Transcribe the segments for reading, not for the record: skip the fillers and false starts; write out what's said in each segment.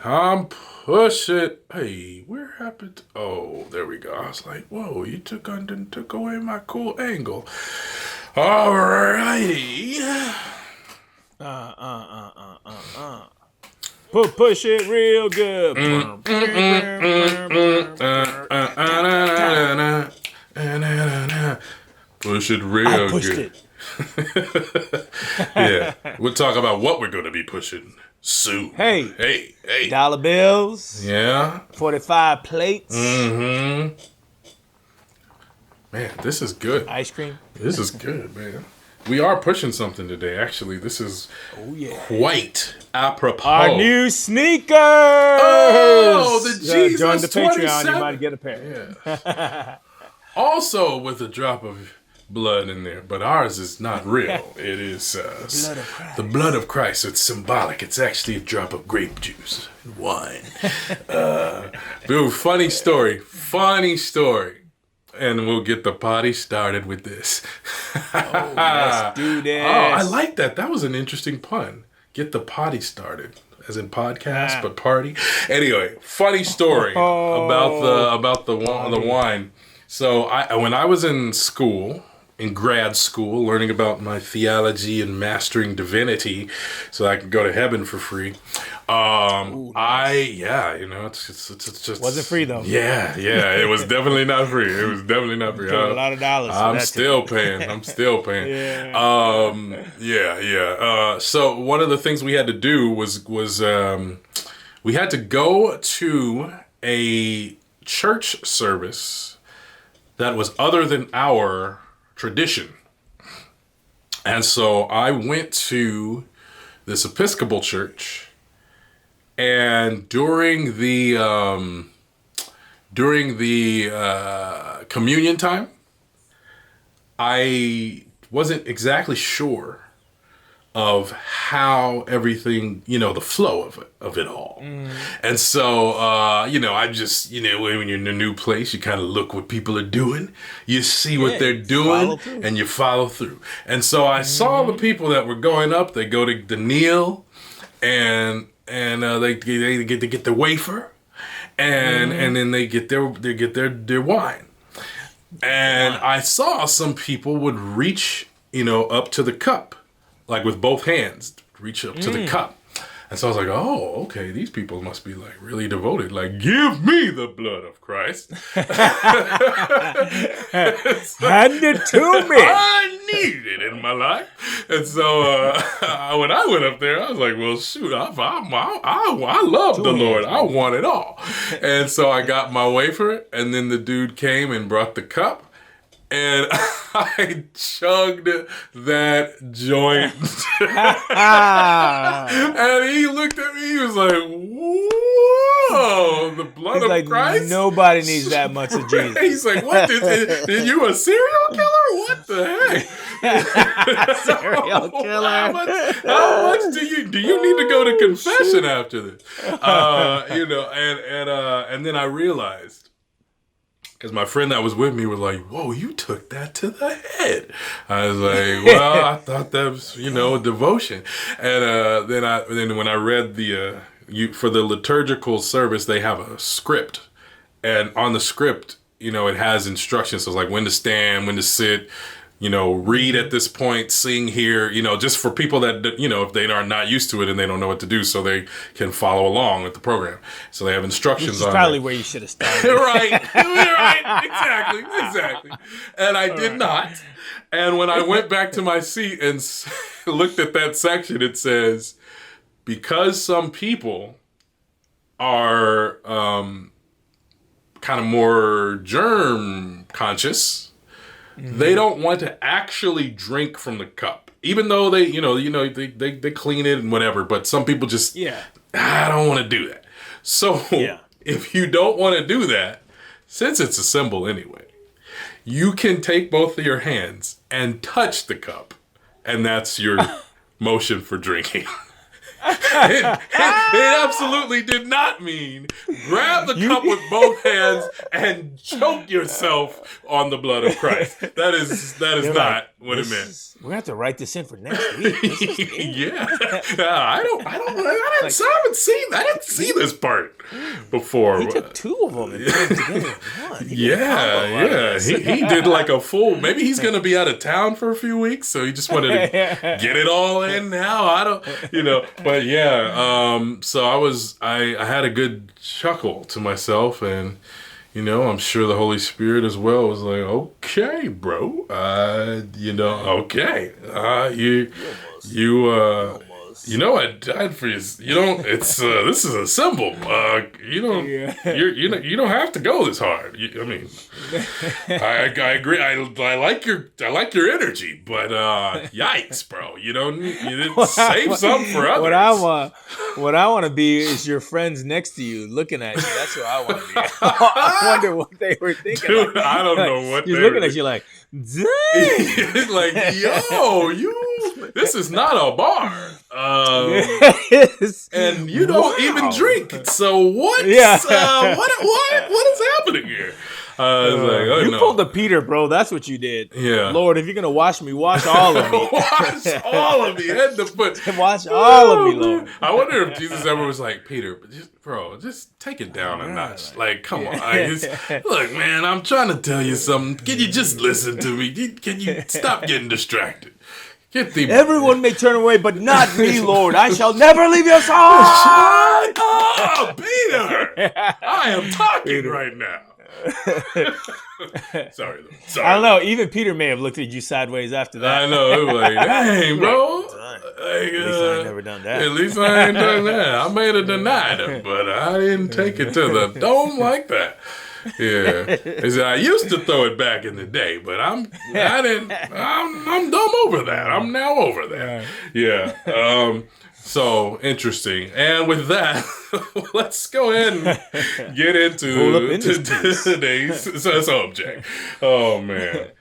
I'm pushing. Hey, where happened? Oh, there we go. I was like, whoa, you took away my cool angle. Alrighty. Push it real good. Push it real pushed good. it. Yeah, we'll talk about what we're going to be pushing soon. Hey. Hey. Dollar bills. Yeah. 45 plates. Mm-hmm. Man, this is good. Ice cream. This is good, man. We are pushing something today. Actually, this is quite apropos. Our new sneakers. Oh, the Jesus join the 27. Patreon. You might get a pair. Yeah. Also with a drop of blood in there, but ours is not real. It is the blood of Christ. It's symbolic. It's actually a drop of grape juice and wine. Dude, funny story. And we'll get the party started with this. Let's do this. Oh, I like that. That was an interesting pun. Get the potty started. As in podcast, but party. Anyway, funny story about the wine. So when I was in grad school, learning about my theology and mastering divinity, so I could go to heaven for free. It's just wasn't free though. Yeah, it was definitely not free. It was definitely not free. A lot of dollars. I'm still paying. Yeah. So one of the things we had to do was we had to go to a church service that was other than our tradition. And so I went to this Episcopal church, and during the communion time, I wasn't exactly sure of how everything, the flow of it all. And so, I just, when you're in a new place, you kind of look what people are doing. You see what they're doing and you follow through. And so I saw the people that were going up. They go to the kneel and they get to get the wafer and then they get their wine. And I saw some people would reach, up to the cup. Like with both hands, reach up to the cup. And so I was like, oh, okay, these people must be like really devoted. Like, give me the blood of Christ. Hand it to me. I need it in my life. And so when I went up there, I was like, well, shoot, I love the Lord. I want it all. And so I got my wafer, and then the dude came and brought the cup. And I chugged that joint. And he looked at me, he was like, whoa, the blood of Christ? Nobody needs that much of Jesus. He's like, what? Did you a serial killer? What the heck? Serial killer. How much do you need to go to confession after this? And then I realized, because my friend that was with me was like, whoa, you took that to the head. I was like, well, I thought that was, devotion. And then when I read for the liturgical service, they have a script. And on the script, it has instructions. So it's like when to stand, when to sit, read at this point, sing here, just for people that, if they are not used to it and they don't know what to do, so they can follow along with the program. So they have instructions on it. Probably where you should have started. Right. Exactly. And I did not. And when I went back to my seat and looked at that section, it says, because some people are kind of more germ conscious, they don't want to actually drink from the cup, even though they clean it and whatever. But some people just, I don't want to do that. So if you don't want to do that, since it's a symbol anyway, you can take both of your hands and touch the cup, and that's your motion for drinking. It absolutely did not mean grab the cup with both hands and choke yourself on the blood of Christ. That is not what it meant. We're gonna have to write this in for next week. Yeah, I haven't seen this part before. He took two of them and put them together in one. Yeah. He did like a full. Maybe he's gonna be out of town for a few weeks, so he just wanted to get it all in now. I don't, but yeah. So I had a good chuckle to myself, and I'm sure the Holy Spirit as well was like, okay, bro, okay, I died for you. It's this is a symbol. You don't have to go this hard. I agree. I like your energy, but yikes, bro. You save some for others. What I want to be is your friends next to you looking at you. That's what I want to be. I wonder what they were thinking. Dude, I don't know what you're looking at you like, dang. It's like, yo, this is not a bar. And you don't even drink. So what? Yeah. What is happening here? You pulled a Peter, bro. That's what you did. Yeah. Lord, if you're gonna wash me, wash all of me. Wash all of me, head to foot. Wash all of me, Lord. I wonder if Jesus ever was like, Peter, just take it down a notch. Like, come on. Look, man, I'm trying to tell you something. Can you just listen to me? Can you stop getting distracted? Everyone may turn away, but not me, Lord. I shall never leave your side. Shut up, Peter. I am talking right now. Sorry. I don't know. Even Peter may have looked at you sideways after that. I know. It was like, dang, bro. At least I ain't never done that. At least I ain't done that. I may have denied him, but I didn't take it to the dome like that. Yeah, I used to throw it back in the day, but I'm dumb over that. I'm now over that. Yeah. So interesting. And with that, let's go ahead and get into today's subject. Oh man.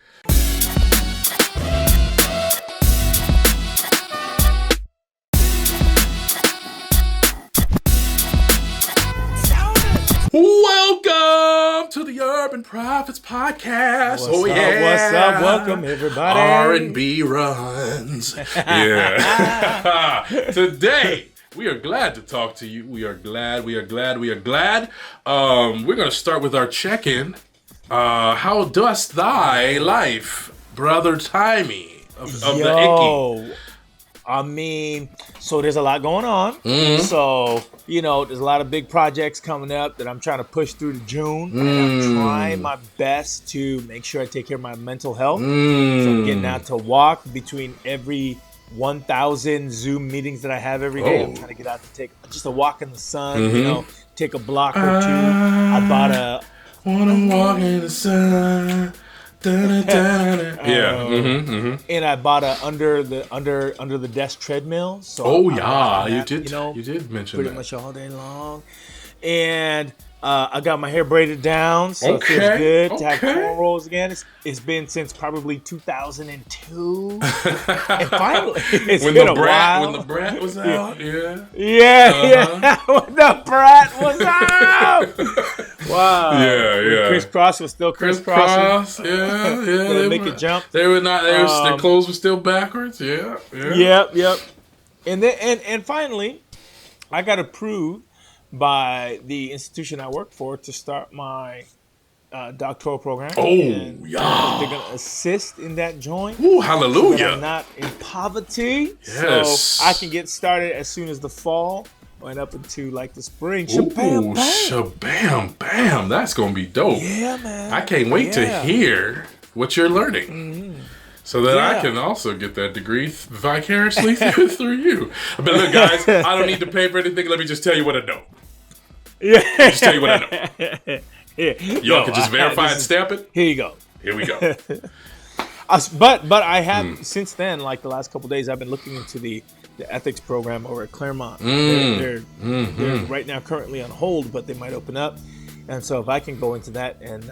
Welcome to the Urban Prophets Podcast. What's up? Welcome, everybody. R&B runs. Yeah. Today, we are glad to talk to you. We are glad. We're going to start with our check-in. How does thy life, brother Taimi, of the Icky? I mean, so there's a lot going on. Mm-hmm. So, there's a lot of big projects coming up that I'm trying to push through to June. And I'm trying my best to make sure I take care of my mental health. So I'm getting out to walk between every 1,000 Zoom meetings that I have every day. I'm trying to get out to take just a walk in the sun, take a block or two. I bought wanna walk in the sun. Yeah. And I bought a under the desk treadmill. So you did mention pretty much all day long. And I got my hair braided down, so it feels good to have cornrows again. It's been since probably 2002. And finally, it's been a while. When the brat was out, yeah. When the brat was out. Wow. Yeah. Crisscross was still crisscrossing. Yeah. They make it jump. They were not. Their clothes were still backwards. Yeah. Yep. And then and finally, I got approved by the institution I work for to start my doctoral program. They're going to assist in that joint. Ooh, hallelujah. So that I'm not in poverty. Yes. So I can get started as soon as the fall and up into like the spring. Shabam, bam. That's going to be dope. Yeah, man. I can't wait to hear what you're learning. Mm-hmm. So that I can also get that degree vicariously through you. But look, guys, I don't need to pay for anything. Let me just tell you what I know. Yeah. Just tell you what I know. Y'all can just verify and stamp it. Here you go. Here we go. But I have since then, like the last couple of days, I've been looking into the ethics program over at Claremont. They're right now currently on hold, but they might open up. And so if I can go into that and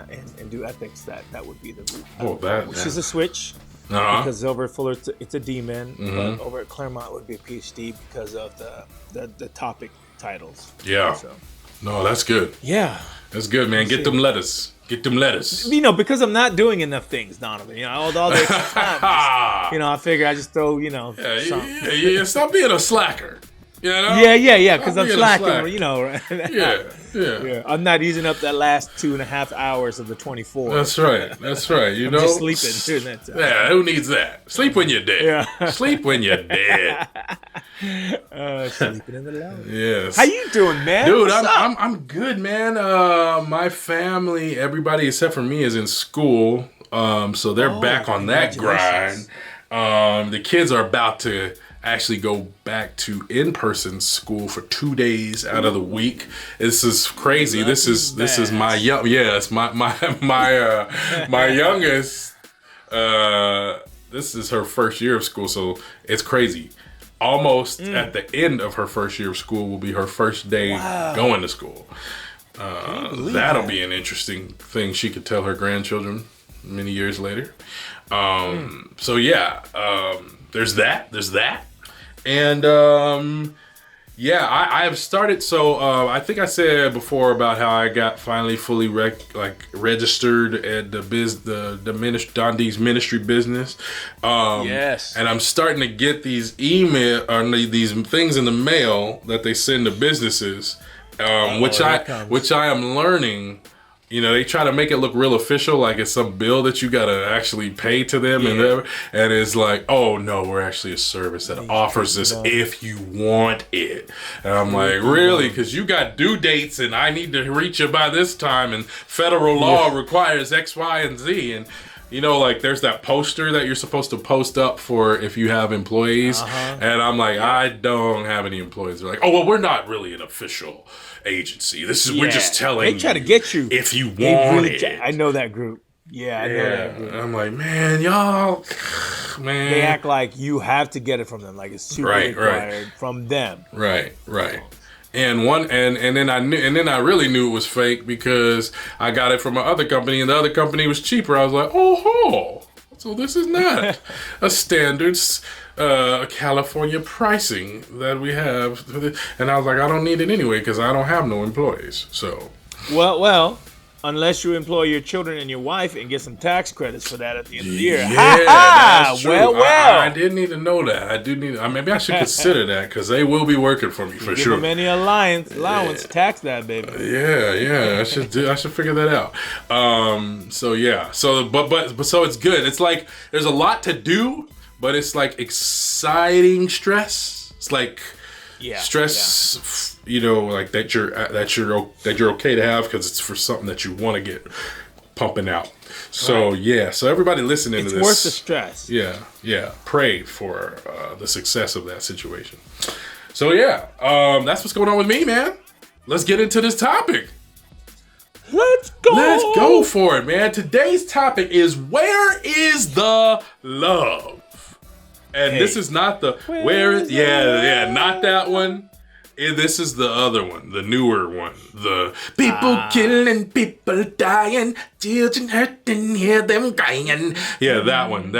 do ethics, that would be the route. Which is a switch. because over at Fuller it's a D-Min, but over at Claremont it would be a PhD because of the topic titles. Yeah. So. No, that's good. Yeah. That's good, man. Get them letters. Get them letters. Because I'm not doing enough things, Donovan. All the extra time. I figure I just throw, Yeah, stop being a slacker. Yeah, because I'm slacking, Yeah. I'm not using up that last 2.5 hours of the 24. That's right. I'm just sleeping during that time. Yeah, who needs that? Sleep when you're dead. Yeah. Sleep when you're dead. Sleeping in the lounge. Yes. How you doing, man? Dude, I'm good, man. My family, everybody except for me is in school. So they're back on that grind. The kids are about to actually go back to in-person school for 2 days out of the week. This is crazy. This is my my youngest. This is her first year of school, so it's crazy. Almost at the end of her first year of school will be her first day going to school. That'll be an interesting thing she could tell her grandchildren many years later. So yeah, there's that. And I have started. So I think I said before about how I got finally fully registered at the Dondeez ministry business. Yes. And I'm starting to get these these things in the mail that they send to businesses, which I am learning. They try to make it look real official, like it's some bill that you gotta actually pay to them, and it's like, oh no, we're actually a service that offers this if you want it. And I'm like, really? Because you got due dates, and I need to reach you by this time, and federal law requires X, Y, and Z, and there's that poster that you're supposed to post up for if you have employees, and I'm like, I don't have any employees. They're like, oh well, we're not really an official agency. We're just telling. They try to get you if you want it. I know that group. Yeah, I know that group. I'm like, man, y'all, man. They act like you have to get it from them, like it's super required from them. Right. And then I really knew it was fake because I got it from my other company, and the other company was cheaper. I was like, oh, so this is not a standard California pricing that we have. And I was like, I don't need it anyway because I don't have no employees. So well, unless you employ your children and your wife and get some tax credits for that at the end of the year. Yeah, that's true. Well. I didn't need to know that. I do need. Maybe I should consider that because they will be working for me for sure. Give them any allowance, tax that baby. Yeah. I should figure that out. So it's good. It's like there's a lot to do, but it's like exciting stress. It's like stress. Like that you're okay to have because it's for something that you want to get pumping out. So so everybody listening to this, it's worth the stress. Yeah. Pray for the success of that situation. So that's what's going on with me, man. Let's get into this topic. Let's go for it, man. Today's topic is where is the love? And this is not the not that one. This is the other one, the newer one. The people killing, people dying, children hurting, hear them crying. Yeah, that one.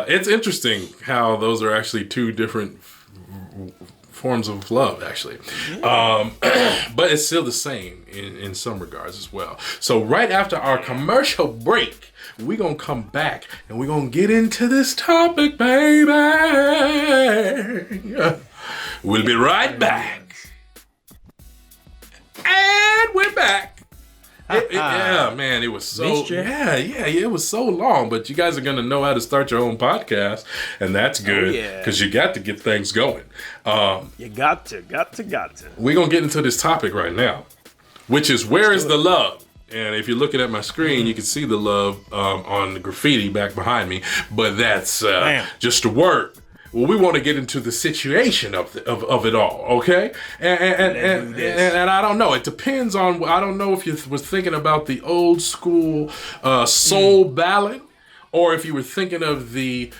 It's interesting how those are actually two different forms of love, actually. But it's still the same in some regards as well. So right after our commercial break, we're going to come back and we're going to get into this topic, baby. We'll be right back. And we're back. It was so it was so long, but you guys are gonna know how to start your own podcast, and that's good because you got to get things going. You got to. We're gonna get into this topic right now, which is where is the love? And if you're looking at my screen, you can see the love on the graffiti back behind me, but that's just a word. Well, we want to get into the situation of it all, okay? And I don't know. It depends on. I don't know if you was thinking about the old school soul ballad, or if you were thinking of the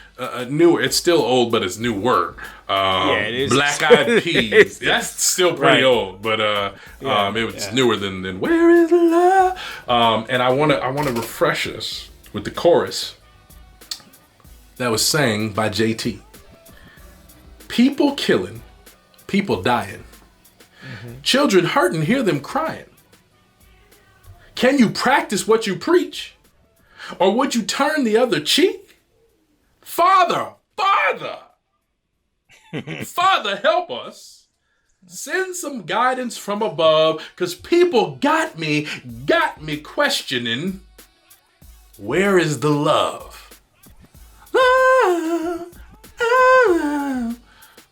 newer. It's still old, but it's newer. It is. Black Eyed Peas. That's still pretty old, but it was newer than Where Is Love? And I want to refresh us with the chorus that was sang by JT. People killing, people dying. Children hurting, hear them crying. Can you practice what you preach? Or would you turn the other cheek? Father, Father, help us. Send some guidance from above, because people got me questioning, where is the love? Love,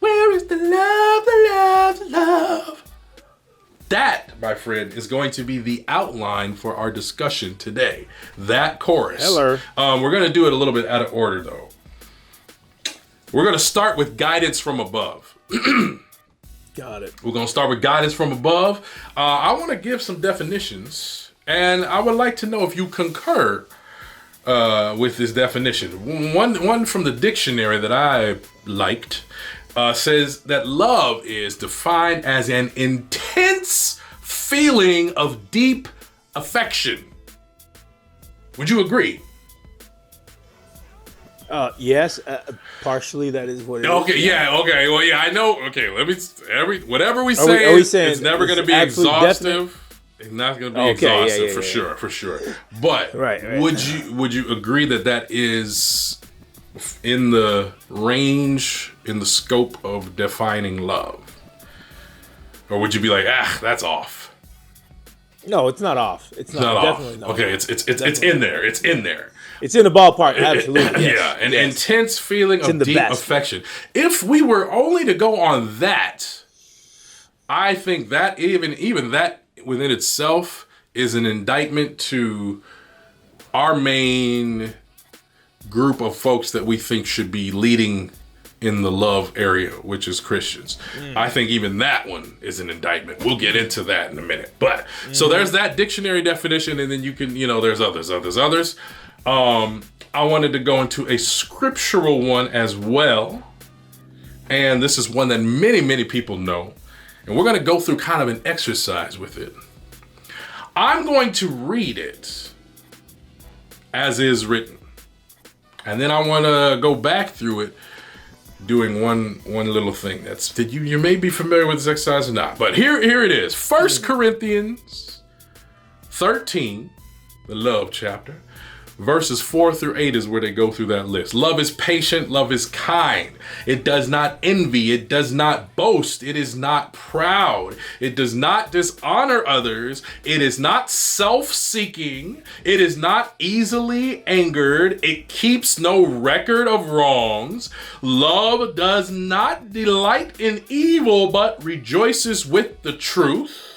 where is the love? That, my friend, is going to be the outline for our discussion today. That chorus. Hello. We're going to do it a little bit out of order, though. We're going to start with guidance from above. Got it. We're going to start with guidance from above. I want to give some definitions, and I would like to know if you concur with this definition. One from the dictionary that I liked says that love is defined as an intense feeling of deep affection. Would you agree? Yes, partially that is what it is. Okay, yeah, okay. Well, yeah, I know. Okay, whatever we say, it's never going to be exhaustive. It's not going to be exhaustive for sure. But would you agree that is in the range, in the scope of defining love? Or would you be like, that's off? No, it's not off. It's not definitely off. Not. Okay, it's in there. It's in there. It's in the ballpark, absolutely. Yeah, an intense feeling of deep affection. If we were only to go on that, I think that even that within itself is an indictment to our main group of folks that we think should be leading in the love area, which is Christians. I think even that one is an indictment. We'll get into that in a minute. But so there's that dictionary definition, and then you can, there's others. I wanted to go into a scriptural one as well. And this is one that many people know. And we're going to go through kind of an exercise with it. I'm going to read it as is written. And then I want to go back through it doing one little thing. That you may be familiar with this exercise or not. But here it is. 1 Corinthians 13, the love chapter. Verses 4 through 8 is where they go through that list. Love is patient. Love is kind. It does not envy. It does not boast. It is not proud. It does not dishonor others. It is not self-seeking. It is not easily angered. It keeps no record of wrongs. Love does not delight in evil, but rejoices with the truth.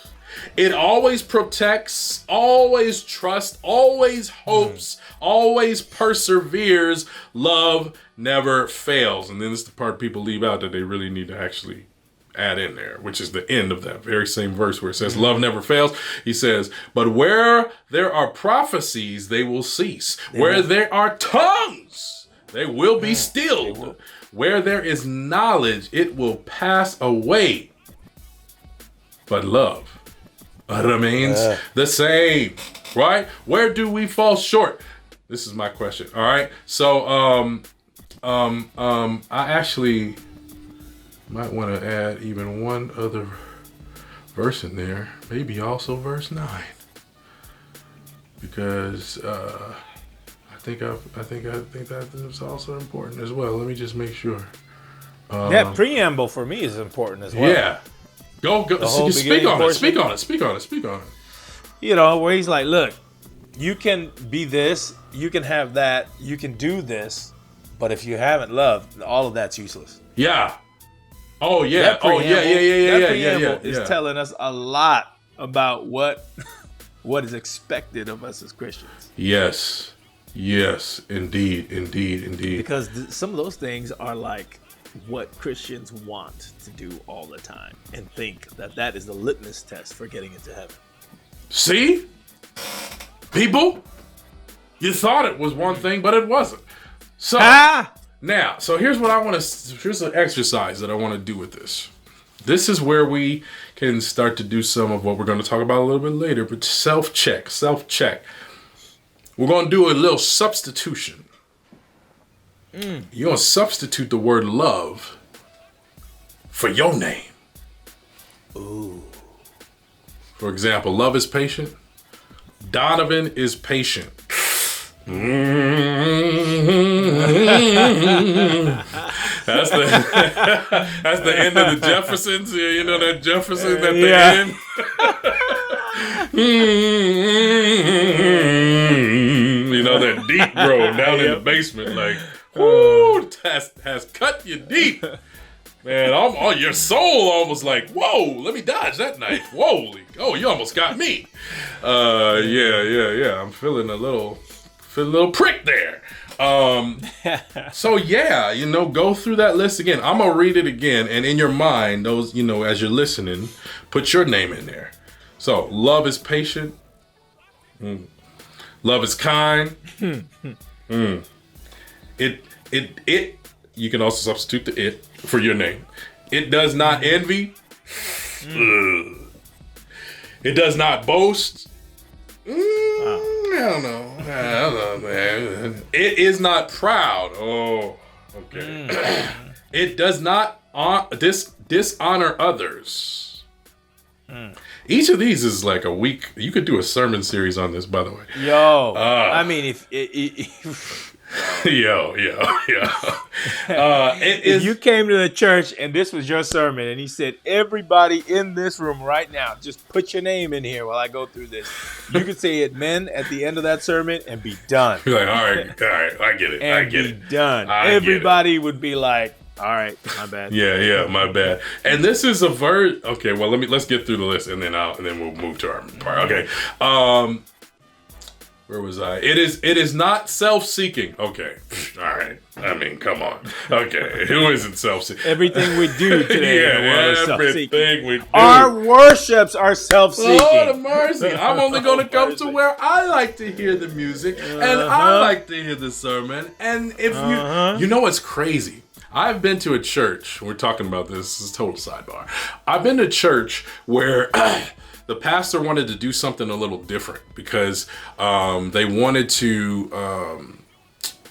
It always protects, always trusts, always hopes, always perseveres. Love never fails. And then this is the part people leave out that they really need to actually add in there, which is the end of that very same verse where it says love never fails. He says, but where there are prophecies, they will cease. Where there are tongues, they will be stilled. Where there is knowledge, it will pass away. But love remains the same, right? Where do we fall short? This is my question. All right. So, I actually might want to add even one other verse in there, maybe also verse 9, because I think that is also important as well. Let me just make sure. That preamble for me is important as well. Yeah. Go. Speak on it. Where he's like, look, you can be this, you can have that, you can do this, but if you haven't loved, all of that's useless. Yeah. Oh yeah. That preamble is telling us a lot about what is expected of us as Christians. Yes, indeed. Because some of those things are like what Christians want to do all the time and think that is the litmus test for getting into heaven. See? People, you thought it was one thing, but it wasn't. So now, here's what here's an exercise that I want to do with this. This is where we can start to do some of what we're going to talk about a little bit later, but self-check. we're going to do a little substitution. You're going to substitute the word love for your name. Ooh. For example, love is patient. Donovan is patient. That's the end of the Jeffersons. You know that Jeffersons at the end? You know that deep bro down in the basement, like, whoo, has cut you deep. Man, your soul almost like, whoa, let me dodge that knife. Whoa, you almost got me. Yeah. I'm feeling a little prick there. So yeah, go through that list again. I'm gonna read it again, and in your mind, those, as you're listening, put your name in there. So, love is patient. Love is kind. It. You can also substitute the it for your name. It does not envy. It does not boast. I don't know, man. It is not proud. Oh, okay. It does not dishonor others. Each of these is like a week. You could do a sermon series on this, by the way. Yo, I mean, if if you came to the church and this was your sermon and he said, everybody in this room right now, just put your name in here while I go through this. You could say amen at the end of that sermon and be done. You're like, all right, I get it. And be done. Everybody would be like, all right, my bad. Yeah, my bad. And this is a verse. Okay, well, let's get through the list and then we'll move to our part. Okay. Where was I? It is not self-seeking. Okay. All right. I mean, come on. Okay. Who isn't self-seeking? Everything we do today in the world is self-seeking. Everything we do. Our worships are self-seeking. Lord of mercy. I'm only going to come to where I like to hear the music and I like to hear the sermon. And if you know what's crazy? I've been to a church. We're talking about this. This is a total sidebar. I've been to church where the pastor wanted to do something a little different because they wanted to,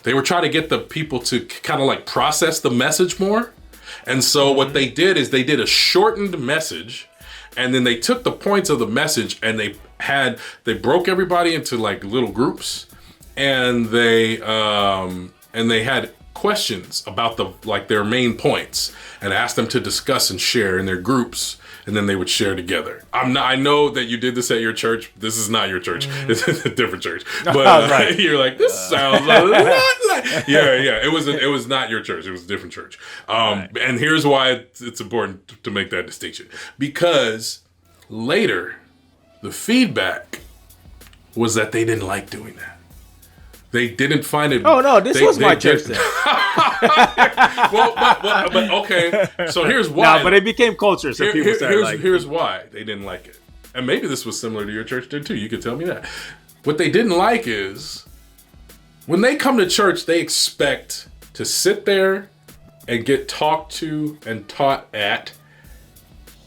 they were trying to get the people to kind of like process the message more. And so what they did is they did a shortened message, and then they took the points of the message and they broke everybody into like little groups, and they had questions about their main points and asked them to discuss and share in their groups. And then they would share together. I know that you did this at your church. This is not your church. This is a different church. But right. You're like, this sounds like yeah. It was not your church. It was a different church. And here's why it's important to make that distinction. Because later, the feedback was that they didn't like doing that. They didn't find it. Oh no, this was my church then. but okay. So here's why. No, but it became culture. So people started here's why they didn't like it, and maybe this was similar to your church then too. You could tell me that. What they didn't like is when they come to church, they expect to sit there and get talked to and taught at,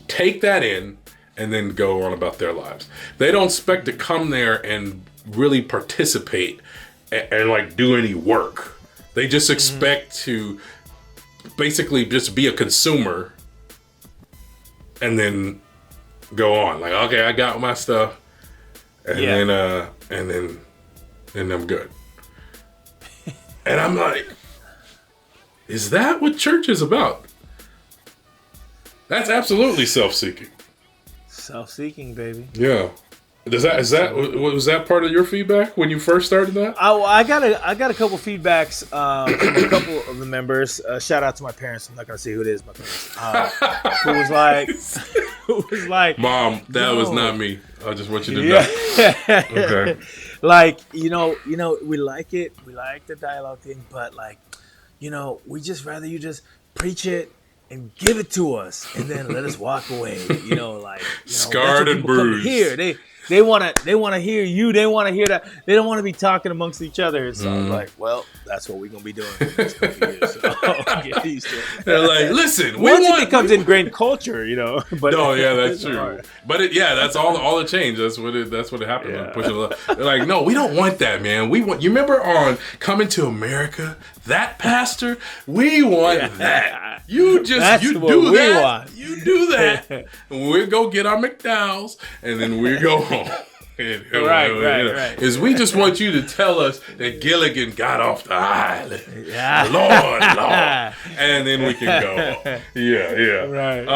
take that in, and then go on about their lives. They don't expect to come there and really participate and like do any work. They just expect to basically just be a consumer and then go on. Like, okay, I got my stuff, and then I'm good. And I'm like, is that what church is about? That's absolutely self-seeking. Self-seeking, baby. Yeah. Was that part of your feedback when you first started that? I got a couple feedbacks from a couple of the members. Shout out to my parents. I'm not gonna say who it is. My parents. Who was like, Mom, that was not me. I just want you to know. Okay. Like, we like it. We like the dialogue thing, but like, we just rather you just preach it and give it to us, and then let us walk away. Scarred and bruised. Here, they want to hear you. They want to hear that. They don't want to be talking amongst each other. So I'm like, well, that's what we're gonna be doing for the next couple of years. So get used to it. They're like, listen, once it becomes ingrained culture, But no, yeah, that's true. But that's all the change. That's what it happened. Yeah. They're like, no, we don't want that, man. We want. You remember on Coming to America, that pastor? We want that. You do that. You do that. And we'll go get our McDowell's, and then we go home. Right. Is we just want you to tell us that Gilligan got off the island. Yeah. Lord. And then we can go. Yeah. Right.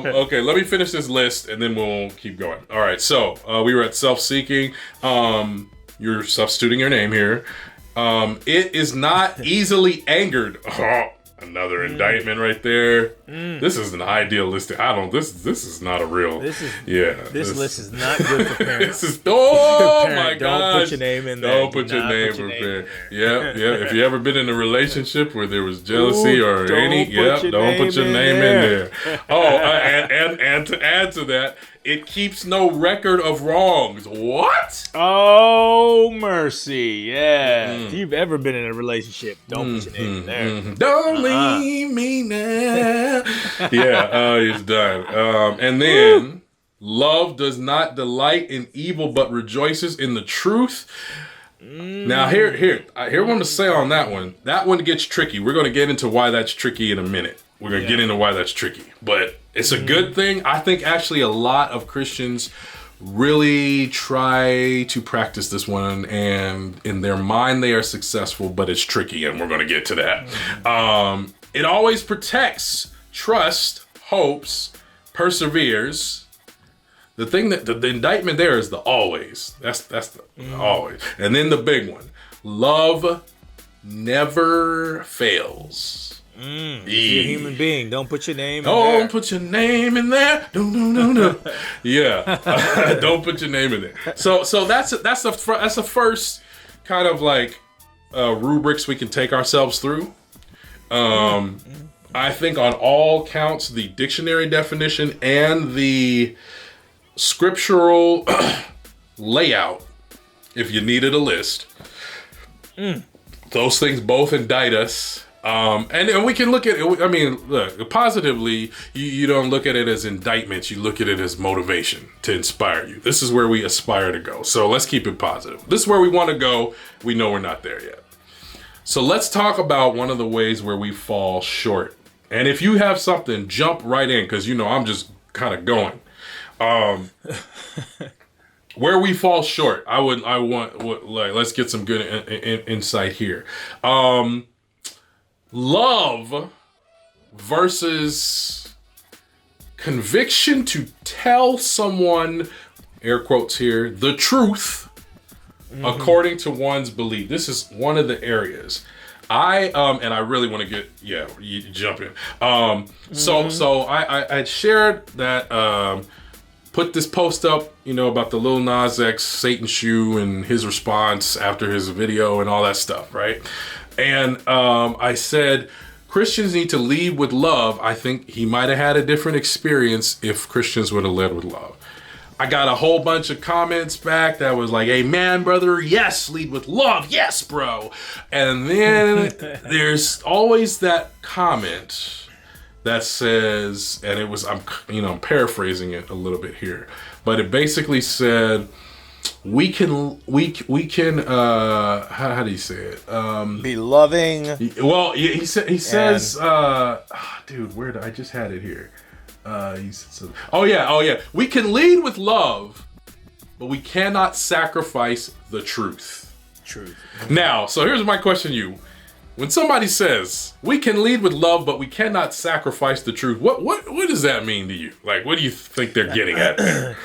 Okay, let me finish this list and then we'll keep going. All right, so we were at self-seeking. You're substituting your name here. It is not easily angered. Another indictment right there. This is an idealistic. This is not a real. This list is not good for parents. My God! Don't put your name in there. Don't put your name in there. Yeah. If you ever been in a relationship where there was jealousy don't put your name in there. And to add to that, it keeps no record of wrongs. What? Oh, mercy. Yeah. If you've ever been in a relationship, don't put your name in there. Don't leave me now. He's done. And then, love does not delight in evil, but rejoices in the truth. Now, here what I'm going to say on that one. That one gets tricky. We're going to get into why that's tricky in a minute. We're going to get into why that's tricky. But it's a good thing. I think actually a lot of Christians really try to practice this one, and in their mind they are successful, but it's tricky, and we're going to get to that. It always protects, trusts, hopes, perseveres. The thing that the indictment there is the always. That's the always. And then the big one. Love never fails. You're a human being. Don't put your name in there. Don't put your name in there. No. Yeah. Don't put your name in there. So that's the first kind of like rubrics we can take ourselves through. I think on all counts, the dictionary definition and the scriptural layout, if you needed a list, those things both indict us. And we can look at it. I mean, look, positively, you don't look at it as indictments. You look at it as motivation to inspire you. This is where we aspire to go. So let's keep it positive. This is where we want to go. We know we're not there yet. So let's talk about one of the ways where we fall short. And if you have something, jump right in, because I'm just kind of going. Where we fall short, let's get some good insight here. Love versus conviction to tell someone, air quotes here, the truth according to one's belief. This is one of the areas. I really want to get, you jump in. So I shared that, put this post up, about the Lil Nas X Satan shoe and his response after his video and all that stuff, right? And I said, Christians need to lead with love. I think he might have had a different experience if Christians would have led with love. I got a whole bunch of comments back that was like, hey, man, brother, yes, lead with love. Yes, bro. And then there's always that comment that says, and it was, I'm paraphrasing it a little bit here, but it basically said, we can how do you say it? Be loving. Well, he says dude, where did I just had it here? He said, oh yeah. We can lead with love, but we cannot sacrifice the truth. Now, so here's my question to you. When somebody says, we can lead with love, but we cannot sacrifice the truth, what does that mean to you? Like, what do you think they're getting at there?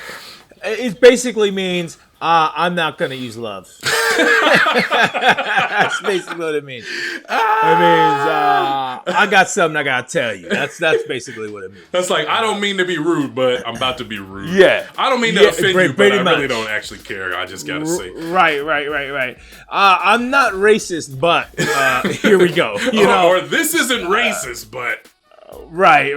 It basically means I'm not going to use love. That's basically what it means. It means I got something I got to tell you. That's basically what it means. That's like, I don't mean to be rude, but I'm about to be rude. Yeah. I don't mean to offend you, but I really don't actually care. I just got to say. Right. I'm not racist, but here we go. Or this isn't racist, but. Right.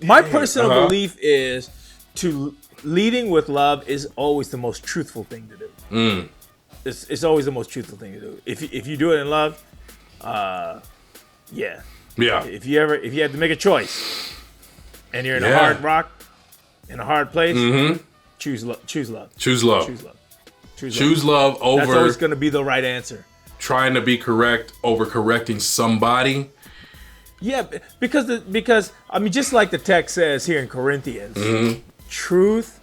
My personal belief is to leading with love is always the most truthful thing to do. It's always the most truthful thing to do. If you do it in love, yeah. If you had to make a choice, and you're in a hard rock, in a hard place, choose love. Choose love. Choose love over. That's always going to be the right answer. Trying to be correct over correcting somebody. Yeah, because I mean, just like the text says here in Corinthians, truth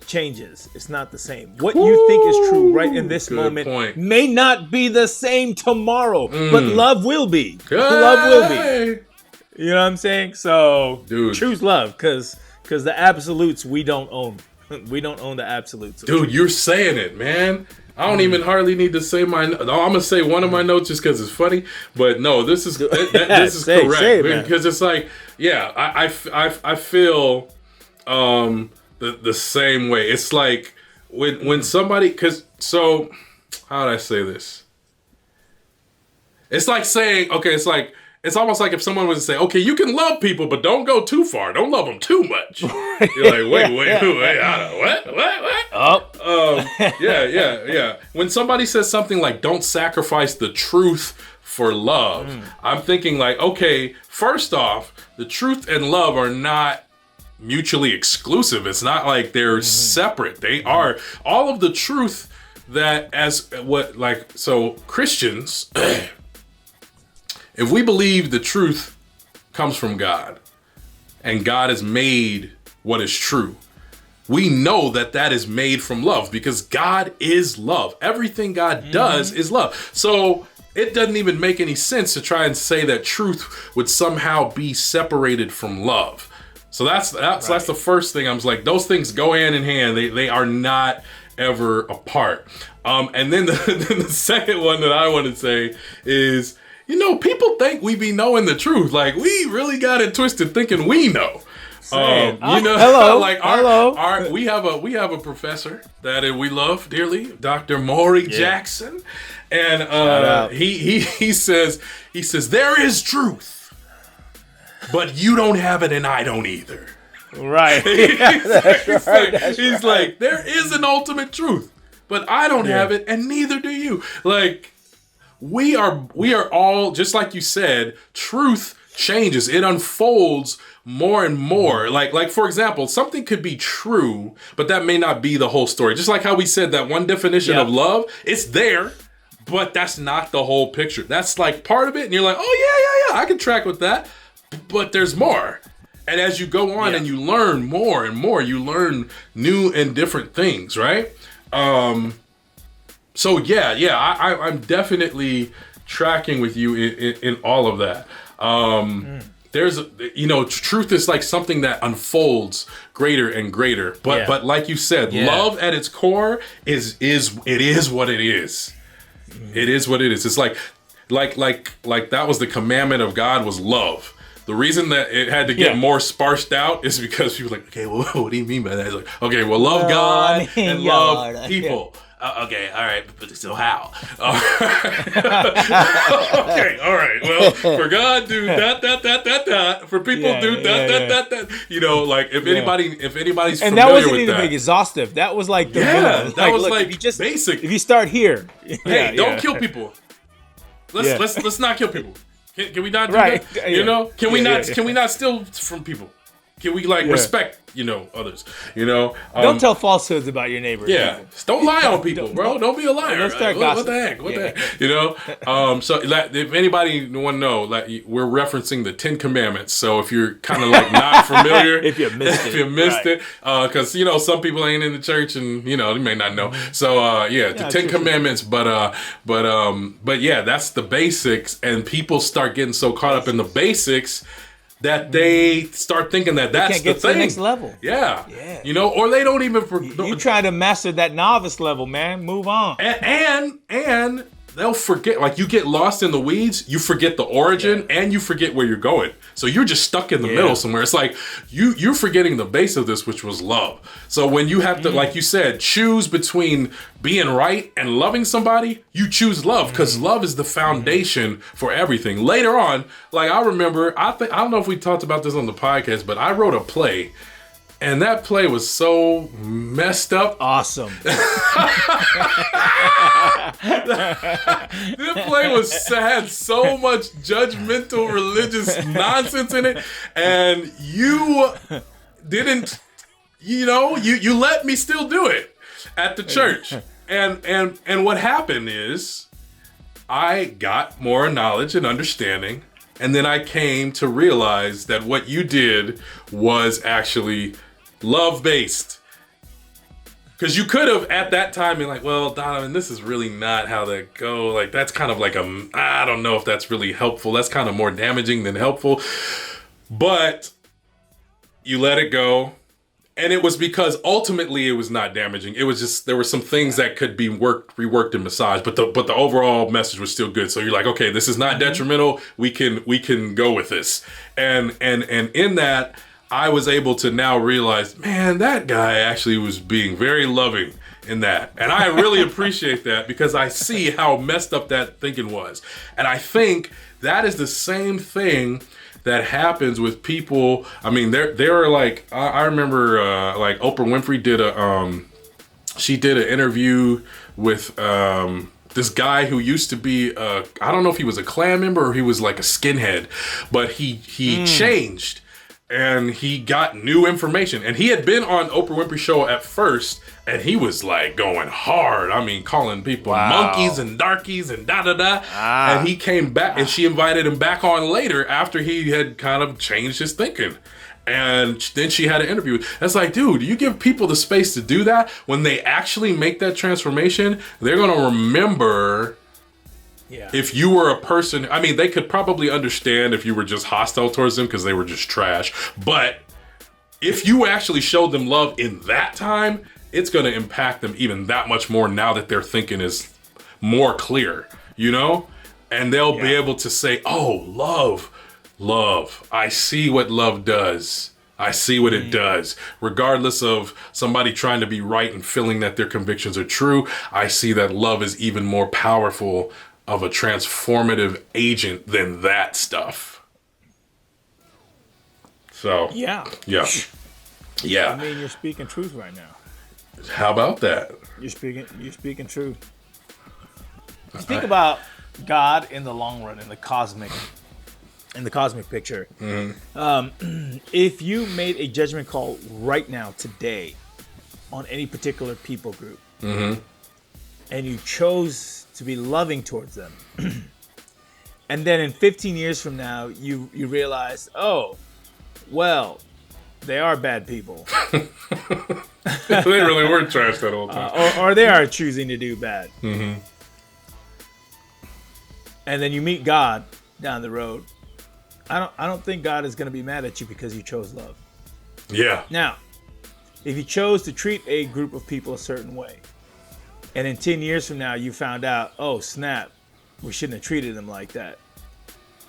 changes. It's not the same. What you think is true right in this moment may not be the same tomorrow, but love will be. Love will be. You know what I'm saying? So choose love, because the absolutes we don't own. We don't own the absolutes. Dude, you're saying it, man. I don't even hardly need to say my. I'm gonna say one of my notes just because it's funny, but no, this is this is correct because it's like, yeah, I feel the same way. It's like when somebody, so how did I say this? It's like saying, okay, it's almost like if someone was to say, okay, you can love people, but don't go too far. Don't love them too much. You're like, wait, what? Oh. Yeah. When somebody says something like, don't sacrifice the truth for love, I'm thinking like, okay, first off, the truth and love are not mutually exclusive. It's not like they're separate. They are. All of the truth that so Christians... If we believe the truth comes from God and God has made what is true, we know that is made from love because God is love. Everything God does is love. So it doesn't even make any sense to try and say that truth would somehow be separated from love. So that's the first thing. I was like, those things go hand in hand. They are not ever apart. And then the second one that I want to say is, people think we be knowing the truth. Like, we really got it twisted thinking we know. Hello. Like hello. We have a professor that we love dearly, Dr. Maury Jackson, and he says there is truth, but you don't have it and I don't either. Right. He's like, there is an ultimate truth, but I don't have it and neither do you. Like, we are all, just like you said, truth changes. It unfolds more and more. Like for example, something could be true, but that may not be the whole story. Just like how we said that one definition of love, it's there, but that's not the whole picture. That's like part of it, and you're like, oh yeah, I can track with that, but there's more. And as you go on and you learn more and more, you learn new and different things, right? So I'm definitely tracking with you in all of that. There's, truth is like something that unfolds greater and greater. But like you said, love at its core is what it is. It is what it is. It's like that was the commandment of God, was love. The reason that it had to get more sparsed out is because people were like, okay, well, what do you mean by that? It's like, okay, well, love God and love people. Okay, all right, but so how? Okay, all right. Well, for God, do that. For people, do that. Like if anybody's and familiar with that. And that wasn't even exhaustive. That was like the minimum. That was like basic. If you start here, hey, don't kill people. Let's not kill people. Can we not do that? Can we not steal from people? Can we respect, others? Don't tell falsehoods about your neighbors. Yeah, don't lie on people, bro. Don't be a liar. Don't start what the heck? What the heck? So if anybody want to know, we're referencing the 10 Commandments. So if you're kind of not familiar, if you missed it, because some people ain't in the church and they may not know. So the 10 Commandments, but yeah, that's the basics, and people start getting so caught up in the basics that they start thinking that's the thing. To the next level. Yeah. Or they don't even... You try to master that novice level, man. Move on. And they'll forget. You get lost in the weeds, you forget the origin, and you forget where you're going. So you're just stuck in the middle somewhere. It's like, you're forgetting the base of this, which was love. So when you have to, like you said, choose between being right and loving somebody, you choose love, because love is the foundation for everything. Later on, I remember, I don't know if we talked about this on the podcast, but I wrote a play And that play was so messed up. Awesome. That play had so much judgmental religious nonsense in it, and you didn't, you let me still do it at the church. And what happened is I got more knowledge and understanding, and then I came to realize that what you did was actually love-based. Because you could have, at that time, been like, well, Donovan, this is really not how that go. Like, that's kind of like I don't know if that's really helpful. That's kind of more damaging than helpful. But you let it go. And it was because ultimately it was not damaging. It was just, there were some things that could be reworked and massaged, but the overall message was still good. So you're like, okay, this is not detrimental. We can go with this. And in that, I was able to now realize, man, that guy actually was being very loving in that. And I really appreciate that because I see how messed up that thinking was. And I think that is the same thing that happens with people. I mean, there are like, I remember like Oprah Winfrey did she did an interview with this guy who used to be, I don't know if he was a Klan member or he was like a skinhead, but he changed. And he got new information. And he had been on Oprah Winfrey Show at first, and he was like going hard. I mean, calling people monkeys and darkies and da-da-da. And he came back, and she invited him back on later after he had kind of changed his thinking. And then she had an interview. It's like, dude, you give people the space to do that. When they actually make that transformation, they're going to remember... Yeah. If you were a person, I mean, they could probably understand if you were just hostile towards them because they were just trash. But if you actually showed them love in that time, it's going to impact them even that much more now that their thinking is more clear, And they'll be able to say, oh, love. I see what love does. I see what it does. Regardless of somebody trying to be right and feeling that their convictions are true, I see that love is even more powerful of a transformative agent than that stuff. So yeah. I mean, you're speaking truth right now. How about that? You're speaking truth. You think about God in the long run, in the cosmic picture. Mm-hmm. If you made a judgment call right now, today, on any particular people group, mm-hmm. and you chose to be loving towards them. And then in 15 years from now, you realize, oh, well, they are bad people. They really were trash that whole time. Or they are choosing to do bad. Mm-hmm. And then you meet God down the road. I don't think God is going to be mad at you because you chose love. Yeah. Now, if you chose to treat a group of people a certain way, and in 10 years from now, you found out, oh, snap, we shouldn't have treated them like that.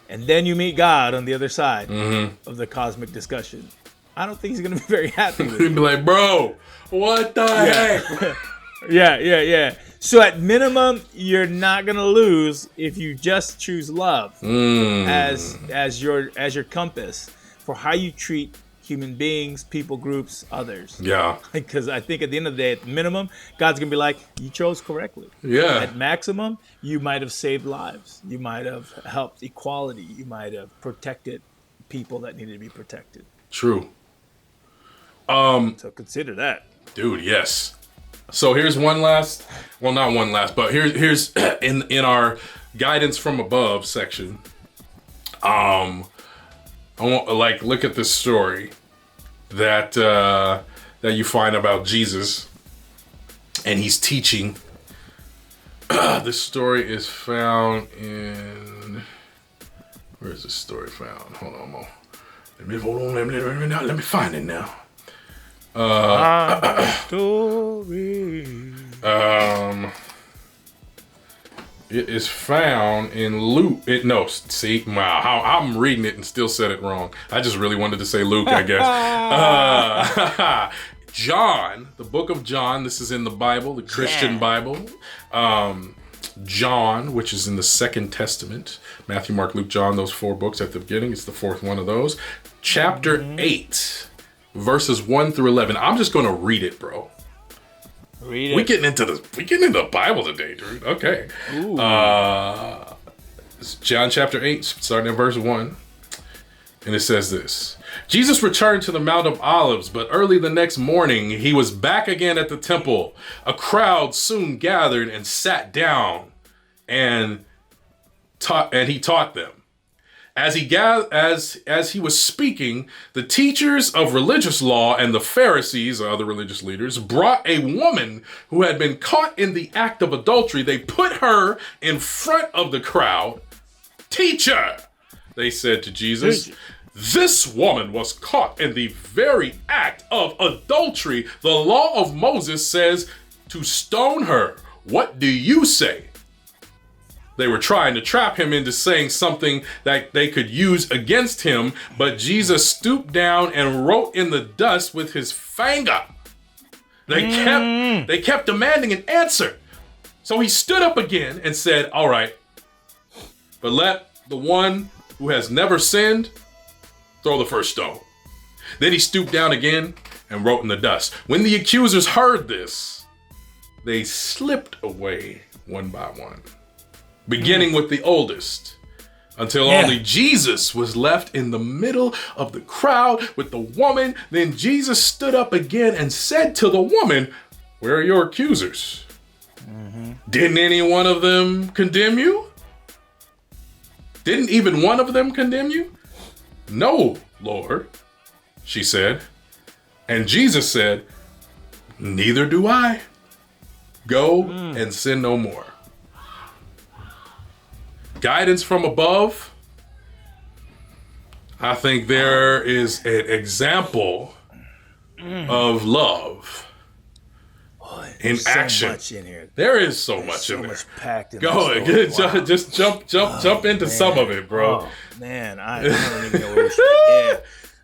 And then you meet God on the other side mm-hmm. of the cosmic discussion. I don't think he's going to be very happy with you. He'd be like, bro, what the heck? Yeah. So at minimum, you're not going to lose if you just choose love as your compass for how you treat human beings, people groups, others. Yeah. Because I think at the end of the day, at minimum, God's going to be like, you chose correctly. Yeah. At maximum, you might have saved lives. You might have helped equality. You might have protected people that needed to be protected. True. So consider that. Dude, yes. So here's one last, well, not one last, but here's in our guidance from above section. I want look at this story that you find about Jesus, and he's teaching. This story is found in, where is this story found? Hold on, let me find it now. Story. It is found in Luke. Wow, I'm reading it and still said it wrong. I just really wanted to say Luke, I guess. John, the book of John. This is in the Bible, the Christian Bible. John, which is in the Second Testament. Matthew, Mark, Luke, John, those 4 books at the beginning. It's the 4th one of those. Chapter 8, verses 1 through 11. I'm just going to read it, bro. Read it. We getting into the Bible today, dude. Okay. It's John chapter 8, starting in verse 1. And it says this. Jesus returned to the Mount of Olives, but early the next morning, he was back again at the temple. A crowd soon gathered and sat down, and he taught them. As he was speaking, the teachers of religious law and the Pharisees, other religious leaders, brought a woman who had been caught in the act of adultery. They put her in front of the crowd. "Teacher," they said to Jesus, "this woman was caught in the very act of adultery. The law of Moses says to stone her. What do you say?" They were trying to trap him into saying something that they could use against him, but Jesus stooped down and wrote in the dust with his finger. They kept demanding an answer. So he stood up again and said, "All right, but let the one who has never sinned throw the first stone." Then he stooped down again and wrote in the dust. When the accusers heard this, they slipped away one by one, beginning with the oldest, until only Jesus was left in the middle of the crowd with the woman. Then Jesus stood up again and said to the woman, "Where are your accusers? Didn't any one of them condemn you? Didn't even one of them condemn you?" "No, Lord," she said. And Jesus said, "Neither do I. Go and sin no more." Guidance from above. I think there is an example of love in action. So much in here. There is so much in there. So much packed in Go ahead. Wow. Just jump into some of it, bro. Oh, man, I don't even know where we should begin.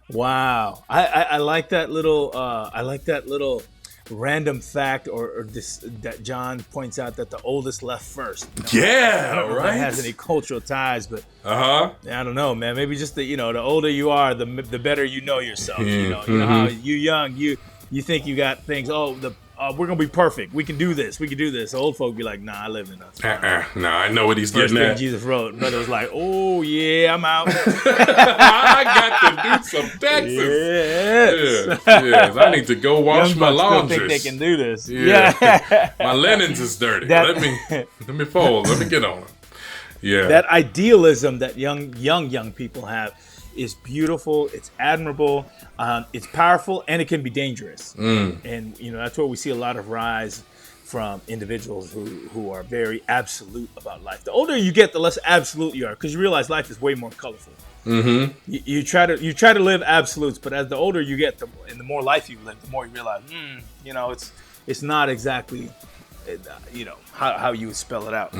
Wow, I like that little. I like that little random fact, or this that John points out that the oldest left first. Yeah, I don't know right. if that has any cultural ties, but I don't know, man. Maybe just the older you are, the better you know yourself. You know how you young, you think you got things. We're gonna be perfect. We can do this. Old folk be like, "Nah, I live in us." Nah, I know what he's First getting thing at. Jesus wrote, brother was like, "Oh yeah, I'm out." I got to do some taxes. Yes. I need to go wash my laundry. Think they can do this? Yeah. My linens is dirty. Let me fold. Let me get on it. Yeah. That idealism that young people have is beautiful. It's admirable. It's powerful, and it can be dangerous. And that's where we see a lot of rise from individuals who are very absolute about life. The older you get, the less absolute you are, because you realize life is way more colorful. You try to live absolutes, but as the older you get, and the more life you live, the more you realize, it's not exactly, how you would spell it out.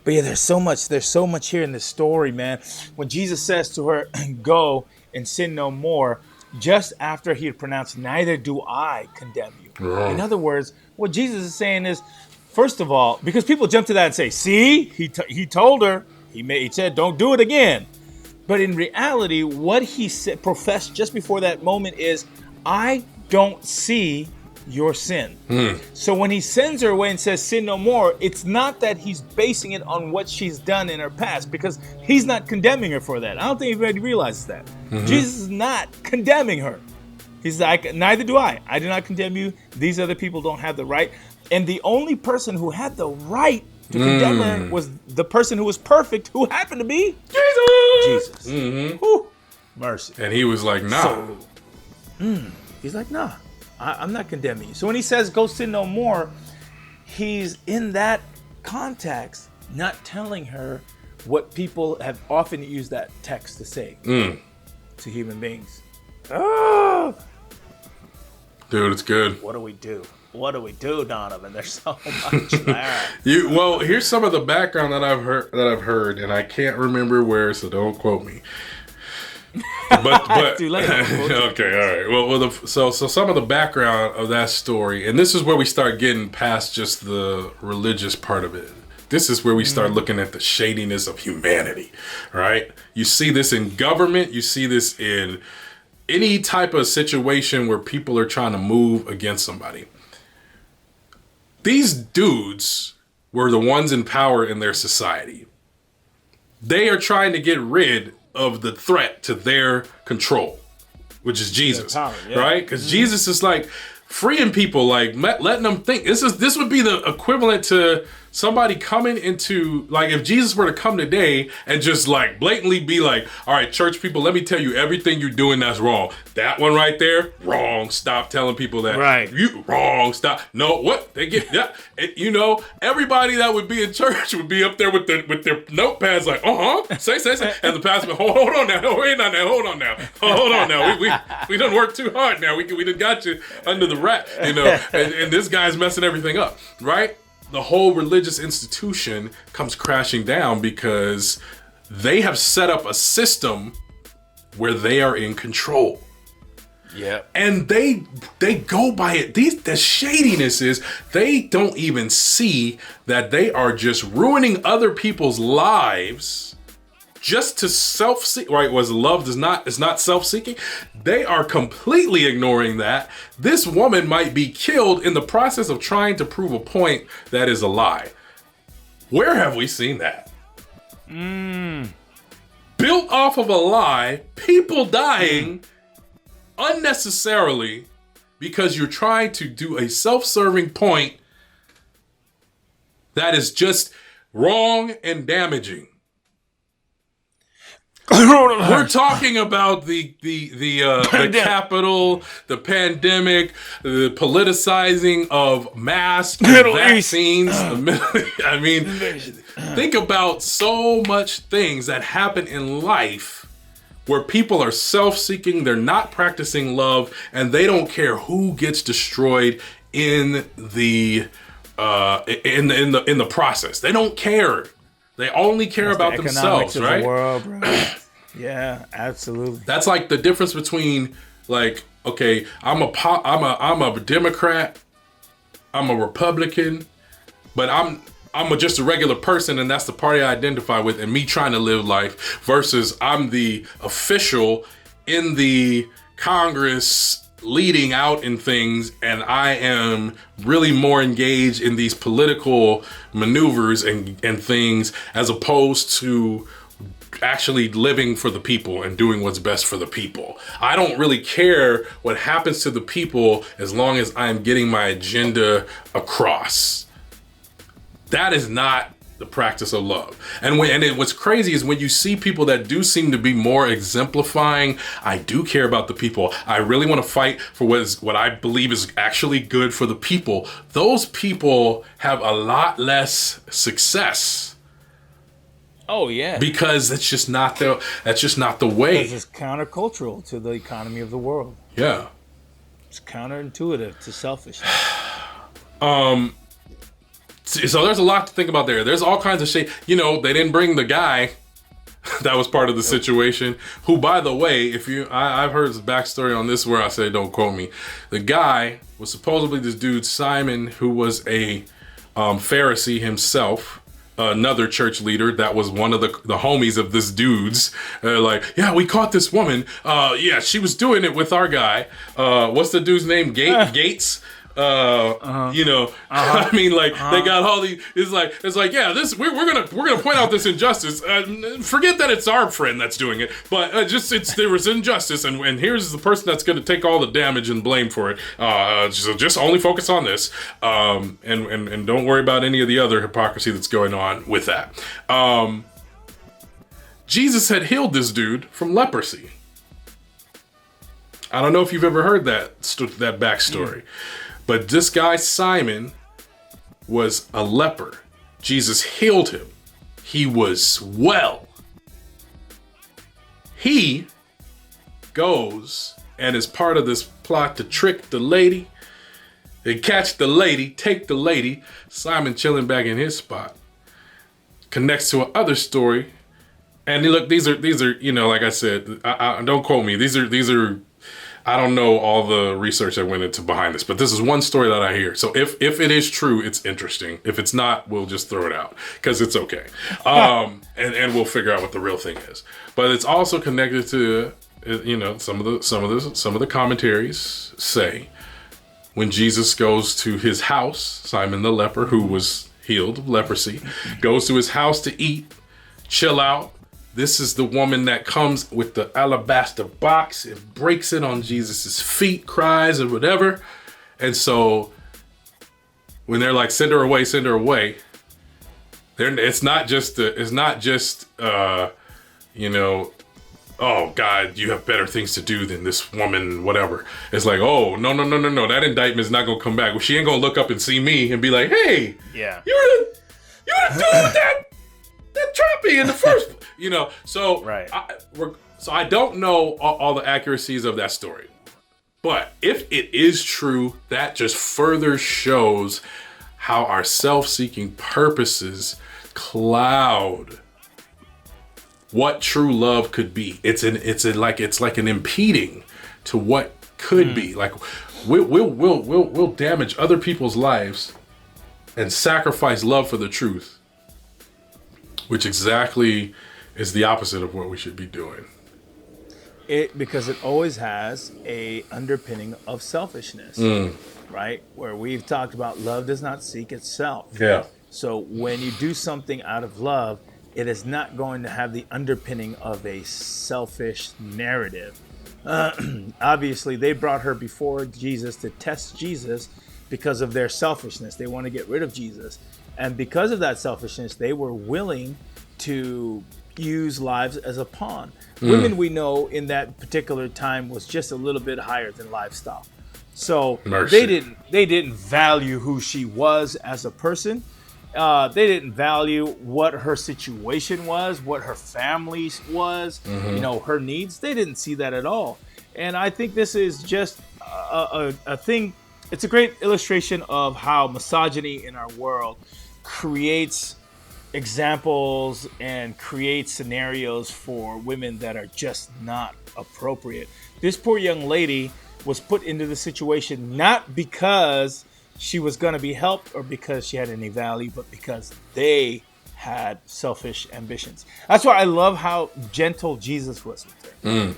But yeah, there's so much here in this story, man. When Jesus says to her, "Go and sin no more," just after he had pronounced, "Neither do I condemn you." In other words, what Jesus is saying is, first of all, because people jump to that and say, "See, he told her, he said, don't do it again." But in reality, what he said, professed just before that moment is, "I don't see your sin." So when he sends her away and says sin no more, it's not that he's basing it on what she's done in her past, because he's not condemning her for that. I don't think anybody realizes that. Jesus is not condemning her. He's like, "Neither do I. I do not condemn you. These other people don't have the right." And the only person who had the right to condemn her was the person who was perfect, who happened to be Jesus. Whew. Mercy. And he was like, "Nah." He's like, "Nah. I'm not condemning you." So when he says go sin no more, he's in that context not telling her what people have often used that text to say to human beings. Oh, dude, it's good. What do we do? What do we do, Donovan? There's so much there. Well, here's some of the background that I've heard, and I can't remember where, so don't quote me. But Too late. Okay, all right. So some of the background of that story, and this is where we start getting past just the religious part of it. This is where we start looking at the shadiness of humanity, right? You see this in government. You see this in any type of situation where people are trying to move against somebody. These dudes were the ones in power in their society. They are trying to get rid of the threat to their control, which is Jesus, right? Because Jesus is like freeing people, like letting them think. This would be the equivalent to somebody coming into, like, if Jesus were to come today and just like blatantly be like, all right, church people, let me tell you everything you're doing that's wrong. That one right there, wrong. Stop telling people that. Right. You wrong. Stop. No, what? They get, yeah. You know, everybody that would be in church would be up there with their notepads like, say. And the pastor, hold on now. Hold on now. We done worked too hard now. We done got you under the rat, you know, and this guy's messing everything up, right? The whole religious institution comes crashing down because they have set up a system where they are in control. Yeah. And they go by it. The shadiness is they don't even see that they are just ruining other people's lives just to self-seek, right? Love is not self-seeking. They are completely ignoring that. This woman might be killed in the process of trying to prove a point that is a lie. Where have we seen that? Built off of a lie, people dying unnecessarily because you're trying to do a self-serving point that is just wrong and damaging. We're talking about the capital, the pandemic, the politicizing of masks, vaccines. I mean, think about so much things that happen in life where people are self-seeking, they're not practicing love, and they don't care who gets destroyed in the process. They don't care. They only care about themselves, right? The world, bro. Yeah, absolutely. That's like the difference between, like, okay, I'm a Democrat, I'm a Republican, but I'm just a regular person, and that's the party I identify with, and me trying to live life, versus I'm the official in the Congress leading out in things, and I am really more engaged in these political maneuvers and things, as opposed to actually living for the people and doing what's best for the people. I don't really care what happens to the people as long as I'm getting my agenda across. That is not the practice of love. And what's crazy is when you see people that do seem to be more exemplifying, I do care about the people, I really want to fight for what I believe is actually good for the people. Those people have a lot less success. Oh yeah. Because that's just not the way. Because it's countercultural to the economy of the world. Yeah. It's counterintuitive to selfishness. So there's a lot to think about there. There's all kinds of shit. You know, they didn't bring the guy that was part of the situation, who, by the way, I've heard his backstory on this where I say, don't quote me. The guy was supposedly this dude, Simon, who was a Pharisee himself, another church leader that was one of the homies of this dude's. Like, yeah, we caught this woman. Yeah, she was doing it with our guy. What's the dude's name? Gates? You know, I mean, like, they got all these. It's like, yeah, this we're gonna point out this injustice. Forget that it's our friend that's doing it, but there was injustice, and here's the person that's gonna take all the damage and blame for it. So just only focus on this, and don't worry about any of the other hypocrisy that's going on with that. Jesus had healed this dude from leprosy. I don't know if you've ever heard that backstory. But this guy, Simon, was a leper. Jesus healed him. He was well. He goes and is part of this plot to trick the lady. They catch the lady, take the lady. Simon chilling back in his spot. Connects to another story. And look, these are, you know, like I said, I don't quote me. These are, I don't know all the research that went into behind this, but this is one story that I hear. So if it is true, it's interesting. If it's not, we'll just throw it out because it's okay. And we'll figure out what the real thing is. But it's also connected to you know, some of the commentaries say when Jesus goes to his house, Simon the leper, who was healed of leprosy, goes to his house to eat, chill out. This is the woman that comes with the alabaster box and breaks it on Jesus's feet, cries or whatever. And so when they're like, send her away, it's not just you know, oh God, you have better things to do than this woman, whatever. It's like, oh, no, that indictment's not gonna come back. Well, she ain't gonna look up and see me and be like, hey, yeah, you're the dude that trapped me in the first place. You know, so right. I don't know all the accuracies of that story. But if it is true, that just further shows how our self-seeking purposes cloud what true love could be. It's like an impeding to what could be. Like we'll damage other people's lives and sacrifice love for the truth, which exactly is the opposite of what we should be doing. Because it always has a underpinning of selfishness, right? Where we've talked about love does not seek itself. Yeah. So when you do something out of love, it is not going to have the underpinning of a selfish narrative. Obviously, they brought her before Jesus to test Jesus because of their selfishness. They want to get rid of Jesus. And because of that selfishness, they were willing to use lives as a pawn. Women, we know, in that particular time was just a little bit higher than livestock. So they didn't value who she was as a person. They didn't value what her situation was, what her family was, you know, her needs. They didn't see that at all. And I think this is just a thing. It's a great illustration of how misogyny in our world creates examples and create scenarios for women that are just not appropriate. This poor young lady was put into the situation not because she was going to be helped or because she had any value, but because they had selfish ambitions. That's why I love how gentle Jesus was with her.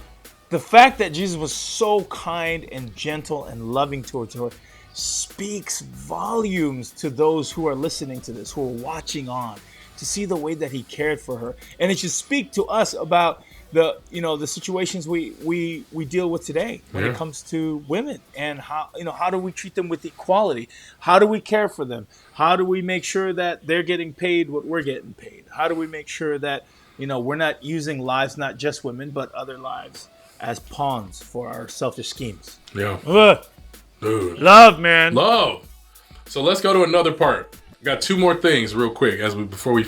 The fact that Jesus was so kind and gentle and loving towards her speaks volumes to those who are listening to this, who are watching on, to see the way that he cared for her. And it should speak to us about the situations we deal with today when it comes to women, and how do we treat them with equality? How do we care for them? How do we make sure that they're getting paid what we're getting paid? How do we make sure that, we're not using lives, not just women, but other lives as pawns for our selfish schemes? Yeah. Dude. Love, man. Love. So let's go to another part. Got two more things real quick before we